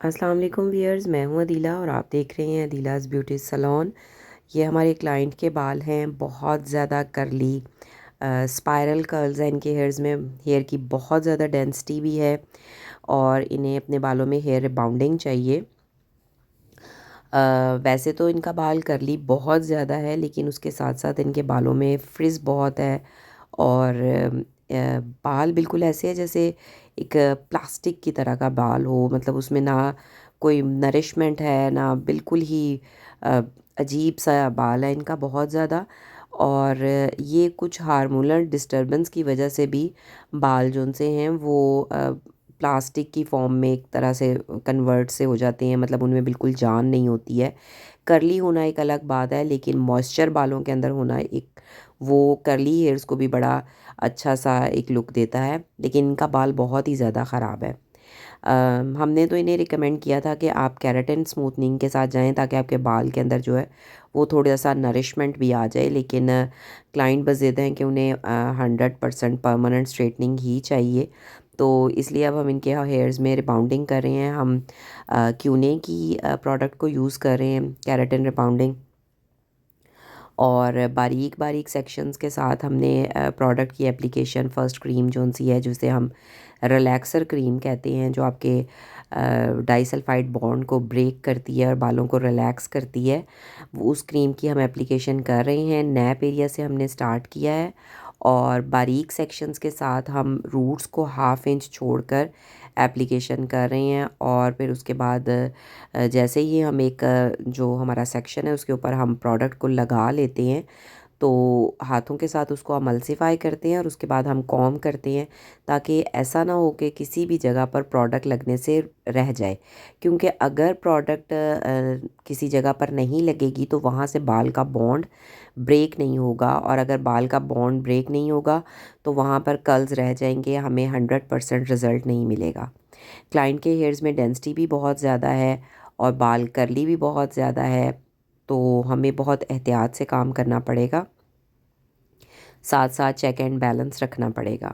अस्सलाम वालेकुम व्यूअर्स, मैं हूं अदीला और आप देख रहे हैं अदीलाज़ ब्यूटी सलोन। ये हमारे क्लाइंट के बाल हैं, बहुत ज़्यादा करली स्पाइरल कर्ल्स हैं इनके हेयर्स में। हेयर की बहुत ज़्यादा डेंसिटी भी है और इन्हें अपने बालों में हेयर रिबाउंडिंग चाहिए। वैसे तो इनका बाल करली बहुत ज़्यादा है, लेकिन उसके साथ साथ इनके बालों में फ्रिज़ बहुत है और बाल बिल्कुल ऐसे है जैसे एक प्लास्टिक की तरह का बाल हो। मतलब उसमें ना कोई नरिशमेंट है ना, बिल्कुल ही अ, अजीब सा बाल है इनका बहुत ज़्यादा। और ये कुछ हार्मोनल डिस्टरबेंस की वजह से भी बाल जो से हैं वो प्लास्टिक की फॉर्म में एक तरह से कन्वर्ट से हो जाते हैं। मतलब उनमें बिल्कुल जान नहीं होती है। करली होना एक अलग बात है, लेकिन मॉइस्चर बालों के अंदर होना एक, वो करली हेयर्स को भी बड़ा अच्छा सा एक लुक देता है। लेकिन इनका बाल बहुत ही ज़्यादा ख़राब है। हमने तो इन्हें रिकमेंड किया था कि आप केराटिन स्मूथनिंग के साथ जाएं, ताकि आपके बाल के अंदर जो है वो थोड़ा सा नरिशमेंट भी आ जाए। लेकिन क्लाइंट बस देते हैं कि उन्हें 100% परमानेंट स्ट्रेटनिंग ही चाहिए। तो इसलिए अब हम इनके हेयर्स में रिबाउंडिंग कर रहे हैं। हम क्यूने की प्रोडक्ट को यूज़ कर रहे हैं, केराटिन रिबाउंडिंग। और बारीक बारीक सेक्शंस के साथ हमने प्रोडक्ट की एप्लीकेशन, फर्स्ट क्रीम जो सी है जिसे हम रिलैक्सर क्रीम कहते हैं, जो आपके डाइसल्फाइड बॉन्ड को ब्रेक करती है और बालों को रिलैक्स करती है, वो उस क्रीम की हम एप्लीकेशन कर रहे हैं। नैप एरिया से हमने स्टार्ट किया है और बारीक सेक्शंस के साथ हम रूट्स को हाफ इंच छोड़कर एप्लीकेशन कर रहे हैं। और फिर उसके बाद जैसे ही हम एक जो हमारा सेक्शन है उसके ऊपर हम प्रोडक्ट को लगा लेते हैं, तो हाथों के साथ उसको अमल्सिफाई करते हैं और उसके बाद हम कॉम करते हैं, ताकि ऐसा ना हो कि किसी भी जगह पर प्रोडक्ट लगने से रह जाए। क्योंकि अगर प्रोडक्ट किसी जगह पर नहीं लगेगी तो वहाँ से बाल का बॉन्ड ब्रेक नहीं होगा, और अगर बाल का बॉन्ड ब्रेक नहीं होगा तो वहाँ पर कर्ल्स रह जाएंगे, हमें 100% रिज़ल्ट नहीं मिलेगा। क्लाइंट के हेयर्स में डेंसिटी भी बहुत ज़्यादा है और बाल करली भी बहुत ज़्यादा है, तो हमें बहुत एहतियात से काम करना पड़ेगा। साथ साथ चेक एंड बैलेंस रखना पड़ेगा।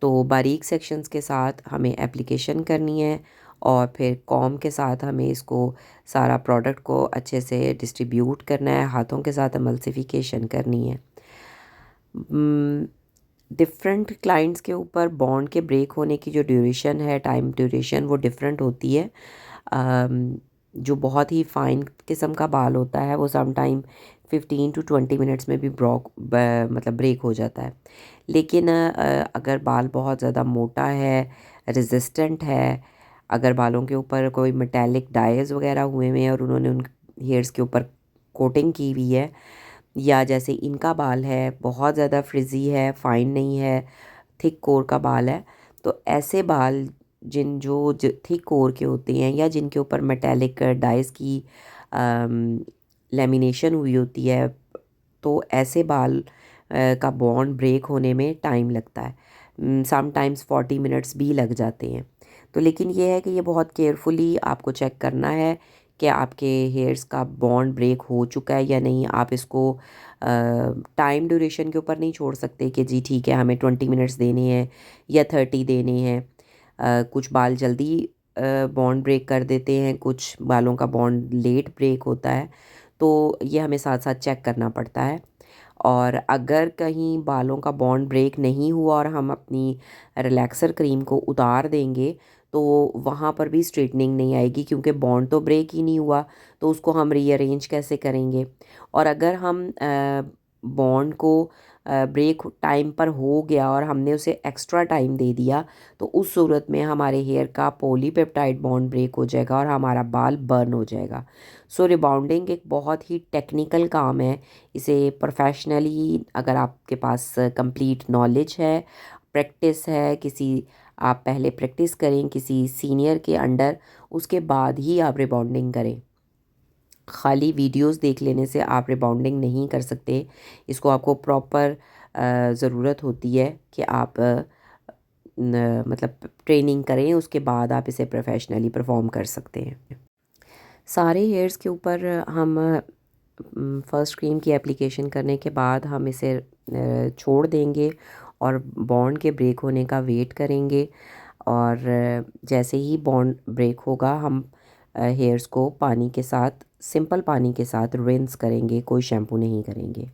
तो बारीक सेक्शंस के साथ हमें एप्लीकेशन करनी है और फिर कॉम के साथ हमें इसको सारा प्रोडक्ट को अच्छे से डिस्ट्रीब्यूट करना है, हाथों के साथ एमल्सिफिकेशन करनी है। डिफरेंट क्लाइंट्स के ऊपर बॉन्ड के ब्रेक होने की जो ड्यूरेशन है, टाइम ड्यूरेशन, वो डिफरेंट होती है। जो बहुत ही फाइन किस्म का बाल होता है वो सम टाइम 15 to 20 मिनट्स में भी मतलब ब्रेक हो जाता है। लेकिन अगर बाल बहुत ज़्यादा मोटा है, रेजिस्टेंट है, अगर बालों के ऊपर कोई मेटालिक डाइज वगैरह हुए हुए हैं और उन्होंने उन हेयर्स के ऊपर कोटिंग की हुई है, या जैसे इनका बाल है बहुत ज़्यादा फ्रिजी है, फाइन नहीं है, थिक कोर का बाल है, तो ऐसे बाल जो थिक कोर के होते हैं या जिनके ऊपर मेटालिक डाइस की लेमिनेशन हुई होती है, तो ऐसे बाल का बॉन्ड ब्रेक होने में टाइम लगता है। समटाइम्स 40 मिनट्स भी लग जाते हैं। तो लेकिन ये है कि ये बहुत केयरफुली आपको चेक करना है कि आपके हेयर्स का बॉन्ड ब्रेक हो चुका है या नहीं। आप इसको टाइम ड्यूरेशन के ऊपर नहीं छोड़ सकते कि जी ठीक है हमें 20 मिनट्स देने हैं या 30 देने हैं। कुछ बाल जल्दी बॉन्ड ब्रेक कर देते हैं, कुछ बालों का बॉन्ड लेट ब्रेक होता है, तो ये हमें साथ साथ चेक करना पड़ता है। और अगर कहीं बालों का बॉन्ड ब्रेक नहीं हुआ और हम अपनी रिलैक्सर क्रीम को उतार देंगे, तो वहाँ पर भी स्ट्रेटनिंग नहीं आएगी, क्योंकि बॉन्ड तो ब्रेक ही नहीं हुआ, तो उसको हम रीअरेंज कैसे करेंगे। और अगर हम बॉन्ड को ब्रेक टाइम पर हो गया और हमने उसे एक्स्ट्रा टाइम दे दिया, तो उस सूरत में हमारे हेयर का पॉलीपेप्टाइड बॉन्ड ब्रेक हो जाएगा और हमारा बाल बर्न हो जाएगा। सो रिबाउंडिंग एक बहुत ही टेक्निकल काम है। इसे प्रोफेशनली, अगर आपके पास कंप्लीट नॉलेज है, प्रैक्टिस है, आप पहले प्रैक्टिस करें किसी सीनियर के अंडर, उसके बाद ही आप रिबाउंडिंग करें। खाली वीडियोस देख लेने से आप रिबाउंडिंग नहीं कर सकते। इसको आपको प्रॉपर ज़रूरत होती है कि आप मतलब ट्रेनिंग करें, उसके बाद आप इसे प्रोफेशनली परफॉर्म कर सकते हैं। सारे हेयर्स के ऊपर हम फर्स्ट क्रीम की एप्लीकेशन करने के बाद हम इसे छोड़ देंगे और बॉन्ड के ब्रेक होने का वेट करेंगे। और जैसे ही बॉन्ड ब्रेक होगा हम हेयर्स को पानी के साथ, सिंपल पानी के साथ रिंस करेंगे, कोई शैम्पू नहीं करेंगे।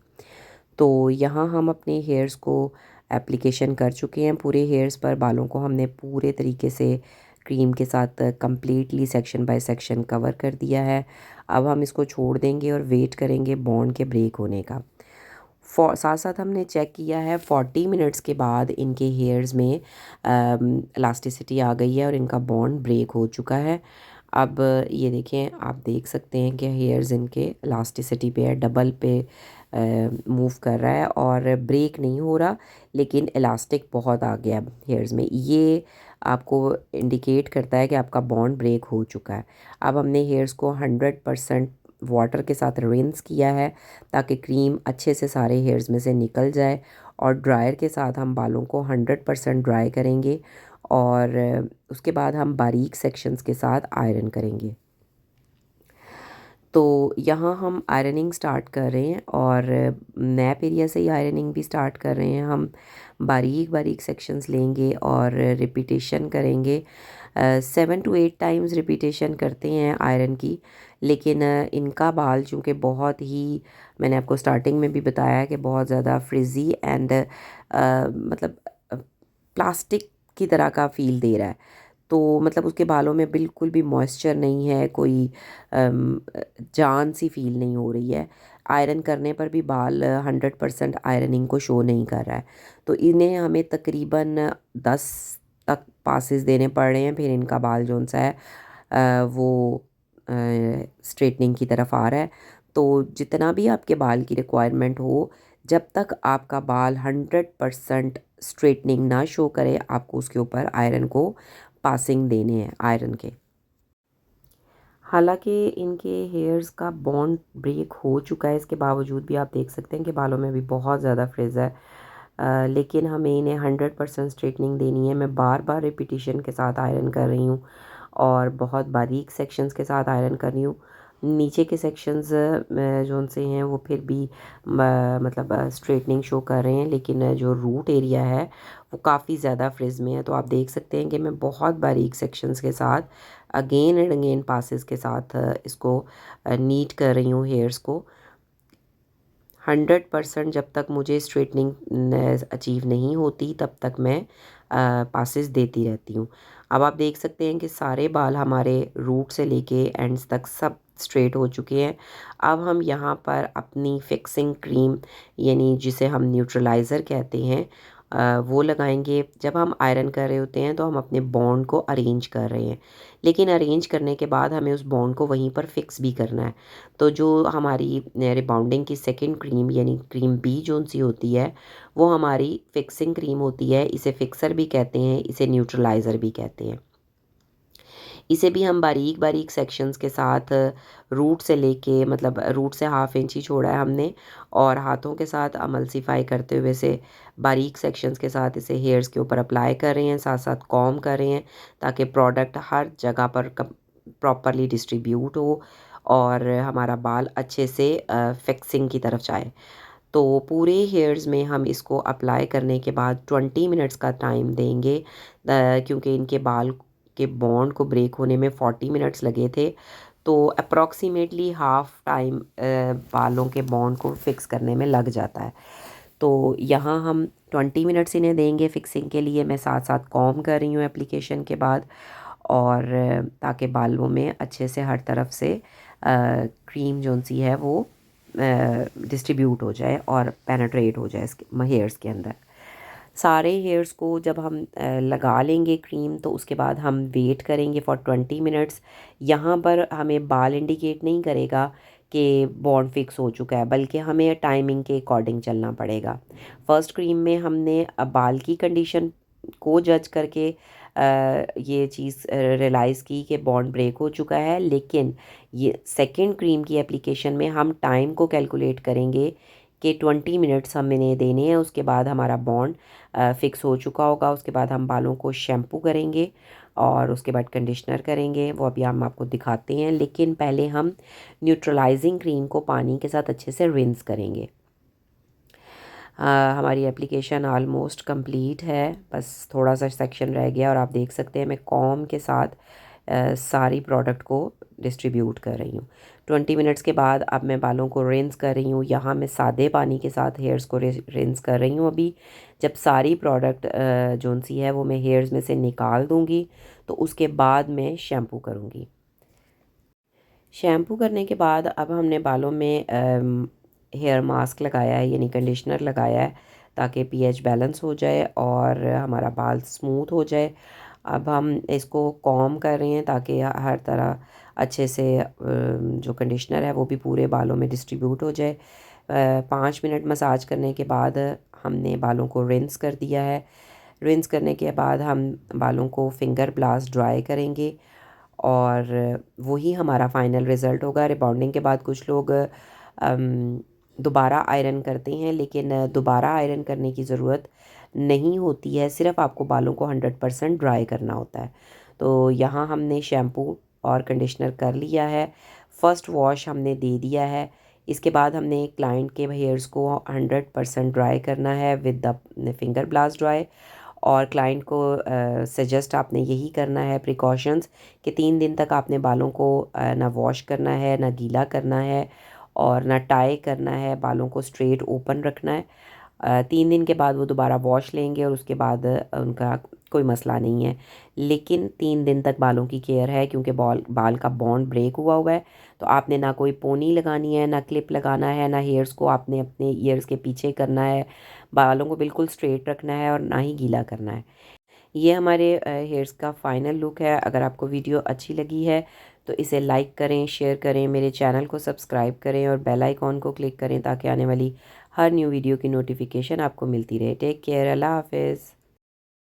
तो यहाँ हम अपने हेयर्स को एप्लीकेशन कर चुके हैं पूरे हेयर्स पर। बालों को हमने पूरे तरीके से क्रीम के साथ completely section by section cover कर दिया है। अब हम इसको छोड़ देंगे और वेट करेंगे बॉन्ड के ब्रेक होने का। साथ साथ हमने चेक किया है 40 मिनट्स के बाद इनके हेयर्स में इलास्टिसिटी आ गई है और इनका बॉन्ड ब्रेक हो चुका है। अब ये देखें, आप देख सकते हैं कि हेयर्स इनके इलास्टिसिटी पे है, डबल पे मूव कर रहा है और ब्रेक नहीं हो रहा, लेकिन इलास्टिक बहुत आ गया हेयर्स में। ये आपको इंडिकेट करता है कि आपका बॉन्ड ब्रेक हो चुका है। अब हमने हेयर्स को 100% वाटर के साथ रिंस किया है ताकि क्रीम अच्छे से सारे हेयर्स में से निकल जाए, और ड्रायर के साथ हम बालों को 100% ड्राई करेंगे और उसके बाद हम बारीक सेक्शंस के साथ आयरन करेंगे। तो यहाँ हम आयरनिंग स्टार्ट कर रहे हैं और नैप एरिया से ही आयरनिंग भी स्टार्ट कर रहे हैं। हम बारीक बारीक सेक्शंस लेंगे और रिपीटेशन करेंगे। 7 to 8 टाइम्स रिपीटेशन करते हैं आयरन की। लेकिन इनका बाल चूँकि बहुत ही, मैंने आपको स्टार्टिंग में भी बताया कि बहुत ज़्यादा फ्रिज़ी एंड मतलब प्लास्टिक की तरह का फ़ील दे रहा है। तो मतलब उसके बालों में बिल्कुल भी मॉइस्चर नहीं है, कोई जान सी फ़ील नहीं हो रही है। आयरन करने पर भी बाल 100% आयरनिंग को शो नहीं कर रहा है। तो इन्हें हमें तकरीबन 10 तक पासेस देने पड़ रहे हैं, फिर इनका बाल जौन सा है वो स्ट्रेटनिंग की तरफ आ रहा है। तो जितना भी आपके बाल की रिक्वायरमेंट हो, जब तक आपका बाल 100% स्ट्रेटनिंग ना शो करे, आपको उसके ऊपर आयरन को पासिंग देने हैं आयरन के। हालांकि इनके हेयर्स का बॉन्ड ब्रेक हो चुका है, इसके बावजूद भी आप देख सकते हैं कि बालों में भी बहुत ज़्यादा फ्रिज है। लेकिन हमें इन्हें 100% स्ट्रेटनिंग देनी है। मैं बार बार रिपीटिशन के साथ आयरन कर रही हूँ और बहुत बारीक सेक्शंस के साथ आयरन कर रही हूँ। नीचे के सेक्शंस जो से हैं वो फिर भी मतलब स्ट्रेटनिंग शो कर रहे हैं, लेकिन जो रूट एरिया है वो काफ़ी ज़्यादा फ्रिज में है। तो आप देख सकते हैं कि मैं बहुत बारीक सेक्शंस के साथ अगेन एंड अगेन पासेस के साथ इसको नीट कर रही हूँ हेयर्स को। 100% जब तक मुझे स्ट्रेटनिंग अचीव नहीं होती तब तक मैं पासेस देती रहती हूँ। अब आप देख सकते हैं कि सारे बाल हमारे रूट से लेके एंड्स तक सब स्ट्रेट हो चुके हैं। अब हम यहाँ पर अपनी फिक्सिंग क्रीम, यानी जिसे हम न्यूट्रलाइज़र कहते हैं, वो लगाएंगे। जब हम आयरन कर रहे होते हैं तो हम अपने बॉन्ड को अरेंज कर रहे हैं, लेकिन अरेंज करने के बाद हमें उस बॉन्ड को वहीं पर फिक्स भी करना है। तो जो हमारी रिबाउंडिंग की सेकंड क्रीम, यानी क्रीम बी जोन सी होती है, वो हमारी फिक्सिंग क्रीम होती है। इसे फिक्सर भी कहते हैं, इसे न्यूट्रलाइज़र भी कहते हैं। इसे भी हम बारीक बारीक सेक्शंस के साथ रूट से लेके, मतलब रूट से 1/2 इंच ही छोड़ा है हमने, और हाथों के साथ अमल्सीफाई करते हुए से बारीक सेक्शंस के साथ इसे हेयर्स के ऊपर अप्लाई कर रहे हैं, साथ साथ कॉम कर रहे हैं ताकि प्रोडक्ट हर जगह पर प्रॉपरली डिस्ट्रीब्यूट हो और हमारा बाल अच्छे से फिक्सिंग की तरफ जाए। तो पूरे हेयर्स में हम इसको अप्लाई करने के बाद 20 मिनट्स का टाइम देंगे, क्योंकि इनके बाल के बॉन्ड को ब्रेक होने में 40 मिनट्स लगे थे। तो अप्रॉक्सीमेटली हाफ टाइम बालों के बॉन्ड को फिक्स करने में लग जाता है। तो यहाँ हम 20 मिनट्स इन्हें देंगे फिक्सिंग के लिए। मैं साथ साथ कॉम कर रही हूँ एप्लीकेशन के बाद, और ताकि बालों में अच्छे से हर तरफ से क्रीम जो सी है वो डिस्ट्रीब्यूट हो जाए और पेनेट्रेट हो जाए इसके हेयर्स के अंदर। सारे हेयर्स को जब हम लगा लेंगे क्रीम, तो उसके बाद हम वेट करेंगे फॉर 20 मिनट्स। यहाँ पर हमें बाल इंडिकेट नहीं करेगा कि बॉन्ड फिक्स हो चुका है, बल्कि हमें टाइमिंग के अकॉर्डिंग चलना पड़ेगा। फर्स्ट क्रीम में हमने बाल की कंडीशन को जज करके ये चीज़ रियलाइज़ की कि बॉन्ड ब्रेक हो चुका है, लेकिन ये सेकंड क्रीम की एप्लीकेशन में हम टाइम को कैलकुलेट करेंगे कि 20 मिनट्स हम इन्हें देने हैं। उसके बाद हमारा बॉन्ड फिक्स हो चुका होगा। उसके बाद हम बालों को शैम्पू करेंगे और उसके बाद कंडीशनर करेंगे, वो अभी हम आपको दिखाते हैं। लेकिन पहले हम न्यूट्रलाइजिंग क्रीम को पानी के साथ अच्छे से रिंस करेंगे। हमारी एप्लीकेशन ऑलमोस्ट कंप्लीट है, बस थोड़ा सा सेक्शन रह गया और आप देख सकते हैं मैं कॉम के साथ सारी प्रोडक्ट को डिस्ट्रीब्यूट कर रही हूँ। 20 मिनट्स के बाद अब मैं बालों को रिंस कर रही हूँ। यहाँ मैं सादे पानी के साथ हेयर्स को रिंस कर रही हूँ। अभी जब सारी प्रोडक्ट जोन सी है वो मैं हेयर्स में से निकाल दूँगी तो उसके बाद मैं शैम्पू करूँगी। शैम्पू करने के बाद अब हमने बालों में हेयर मास्क लगाया है, यानी कंडीशनर लगाया है, ताकि पीएच बैलेंस हो जाए और हमारा बाल स्मूथ हो जाए। अब हम इसको कॉम कर रहे हैं ताकि हर तरह अच्छे से जो कंडीशनर है वो भी पूरे बालों में डिस्ट्रीब्यूट हो जाए। 5 मिनट मसाज करने के बाद हमने बालों को रिंस कर दिया है। रिंस करने के बाद हम बालों को फिंगर ब्लास्ट ड्राई करेंगे और वही हमारा फाइनल रिज़ल्ट होगा। रिबॉन्डिंग के बाद कुछ लोग दोबारा आयरन करते हैं, लेकिन दोबारा आयरन करने की ज़रूरत नहीं होती है, सिर्फ़ आपको बालों को 100% ड्राई करना होता है। तो यहाँ हमने शैम्पू और कंडीशनर कर लिया है, फ़र्स्ट वॉश हमने दे दिया है। इसके बाद हमने क्लाइंट के हेयर्स को 100% ड्राई करना है with the finger blast dry. और क्लाइंट को सजेस्ट आपने यही करना है प्रिकॉशंस कि 3 दिन तक आपने बालों को ना वॉश करना है, ना गीला करना है और ना टाई करना है, बालों को स्ट्रेट ओपन रखना है। 3 दिन के बाद वो दोबारा वॉश लेंगे और उसके बाद उनका कोई मसला नहीं है। लेकिन 3 दिन तक बालों की केयर है, क्योंकि बाल का बॉन्ड ब्रेक हुआ हुआ है। तो आपने ना कोई पोनी लगानी है, ना क्लिप लगाना है, ना हेयर्स को आपने अपने ईयर्स के पीछे करना है। बालों को बिल्कुल स्ट्रेट रखना है और ना ही गीला करना है। ये हमारे हेयर्स का फाइनल लुक है। अगर आपको वीडियो अच्छी लगी है तो इसे लाइक करें, शेयर करें, मेरे चैनल को सब्सक्राइब करें और बेल आइकॉन को क्लिक करें ताकि आने वाली हर न्यू वीडियो की नोटिफिकेशन आपको मिलती रहे। टेक केयर, अल्लाह हाफिज़।